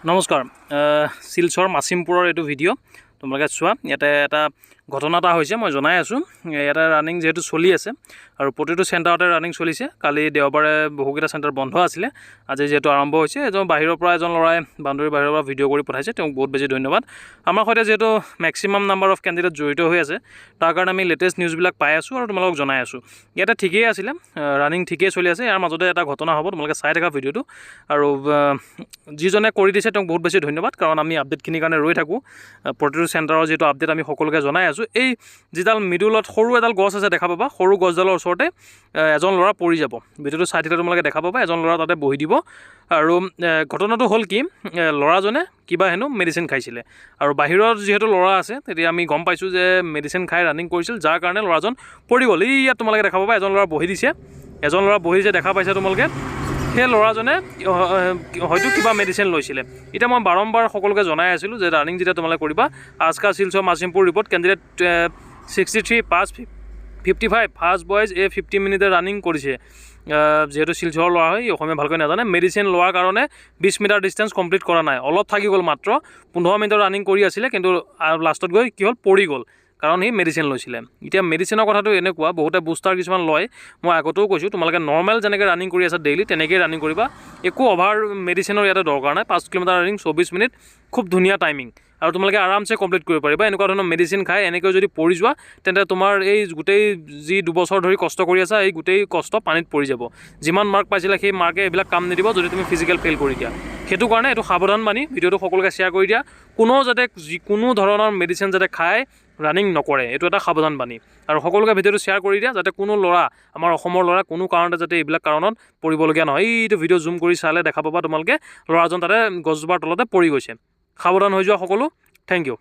নমস্কাৰ শিলচৰ মাছিমপুৰৰ এইটো ভিডিঅ' তোমালোকে চোৱা। ইয়াতে এটা ঘটনা এটা হৈছে, মই জনাই আছোঁ। ইয়াতে ৰানিং যিহেতু চলি আছে আৰু প্ৰতিটো চেণ্টাৰতে ৰানিং চলিছে। কালি দেওবাৰে বহুকেইটা চেণ্টাৰ বন্ধ আছিলে, আজি যিহেতু আৰম্ভ হৈছে। বাহিৰৰ পৰা এজন ল'ৰাই বাউণ্ডেৰীৰ বাহিৰৰ পৰা ভিডিঅ' কৰি পঠাইছে, তেওঁক বহুত বেছি ধন্যবাদ। আমাৰ সৈতে যিহেতু মেক্সিমাম নাম্বাৰ অফ কেণ্ডিডেট জড়িত হৈ আছে, তাৰ কাৰণে আমি লেটেষ্ট নিউজবিলাক পাই আছোঁ আৰু তোমালোকক জনাই আছোঁ। ইয়াতে ঠিকেই আছিলে, ৰানিং ঠিকেই চলি আছে। ইয়াৰ মাজতে এটা ঘটনা হ'ব, তোমালোকে চাই থাকা ভিডিঅ'টো। আৰু যিজনে কৰি দিছে তেওঁক বহুত বেছি ধন্যবাদ, কাৰণ আমি আপডেটখিনিৰ কাৰণে ৰৈ থাকোঁ। প্ৰতিটো চেণ্টাৰৰ যিটো আপডেট আমি সকলোকে জনাই আছোঁ। এই যিডাল মিডুলত সৰু এডাল গছ আছে দেখা পাবা, সৰু গছডালৰ ওচৰতে এজন ল'ৰা পৰি যাব। ভিডিঅ'টো চাই থাকিলে তোমালোকে দেখা পাবা, এজন ল'ৰা তাতে বহি দিব। আৰু ঘটনাটো হ'ল কি, ল'ৰাজনে কিবা হেনো মেডিচিন খাইছিলে। আৰু বাহিৰত যিহেতু ল'ৰা আছে, তেতিয়া আমি গম পাইছোঁ যে মেডিচিন খাই ৰানিং কৰিছিল, যাৰ কাৰণে ল'ৰাজন পৰি গ'ল। ইয়াত তোমালোকে দেখা পাবা, এজন ল'ৰা বহি দিছে, দেখা পাইছে তোমালোকে। সেই ল'ৰাজনে হয়তো কিবা মেডিচিন লৈছিলে। এতিয়া মই বাৰম্বাৰ সকলোকে জনাই আছিলোঁ যে ৰানিং যেতিয়া তোমালোকে কৰিবা, আজকা শিলচৰ মাছিমপুৰ ৰিপৰ্ট কেণ্ডিডেট 63 পাছ 55 ফাৰ্ষ্ট বয়জ 50 মিনিটে ৰানিং কৰিছে। যিহেতু শিলচৰৰ ল'ৰা হয়, অসমীয়া ভালকৈ নাজানে। মেডিচিন লোৱাৰ কাৰণে 20 মিটাৰ ডিষ্টেঞ্চ কমপ্লিট কৰা নাই, অলপ থাকি গ'ল মাত্ৰ। 15 মিনিটৰ ৰানিং কৰি আছিলে, কিন্তু লাষ্টত গৈ কি হ'ল, পৰি গ'ল, কাৰণ সি মেডিচিন লৈছিলে। এতিয়া মেডিচিনৰ কথাটো এনেকুৱা, বহুতে বুষ্টাৰ কিছুমান লয়। মই আগতেও কৈছোঁ, তোমালোকে নৰ্মেল যেনেকৈ ৰানিং কৰি আছা ডেইলি, তেনেকৈয়ে ৰানিং কৰিবা। একো অভাৰ মেডিচিনৰ ইয়াতে দৰকাৰ নাই। 5 কিলোমিটাৰ ৰানিং 24 মিনিট, খুব ধুনীয়া টাইমিং, আৰু তোমালোকে আৰামছে কমপ্লিট কৰিব পাৰিবা। এনেকুৱা ধৰণৰ মেডিচিন খাই এনেকৈ যদি পৰি যোৱা, তেন্তে তোমাৰ এই গোটেই যি 2 বছৰ ধৰি কষ্ট কৰি আছা, এই গোটেই কষ্ট পানীত পৰি যাব। যিমান মাৰ্ক পাইছিলা, সেই মাৰ্কে এইবিলাক কাম নিদিব যদি তুমি ফিজিকেল ফেইল কৰি দিয়া। সেইটো কাৰণে এইটো সাৱধান বাণী, ভিডিঅ'টো সকলোকে শ্বেয়াৰ কৰি দিয়া। যাতে যিকোনো ধৰণৰ মেডিচিন যাতে খাই ৰানিং নকৰে, এইটো এটা সাৱধান বাণী। আৰু সকলোকে ভিডিঅ'টো শ্বেয়াৰ কৰি দিয়া, যাতে কোনো ল'ৰা, আমাৰ অসমৰ ল'ৰা কোনো কাৰণতে যাতে এইবিলাক কাৰণত পৰিবলগীয়া নহয়। এইটো ভিডিঅ' জুম কৰি চালে দেখা পাবা তোমালোকে, ল'ৰাজন তাতে গছজোপাৰ তলতে পৰি গৈছে। সাৱধান হৈ যোৱা সকলো। Thank U.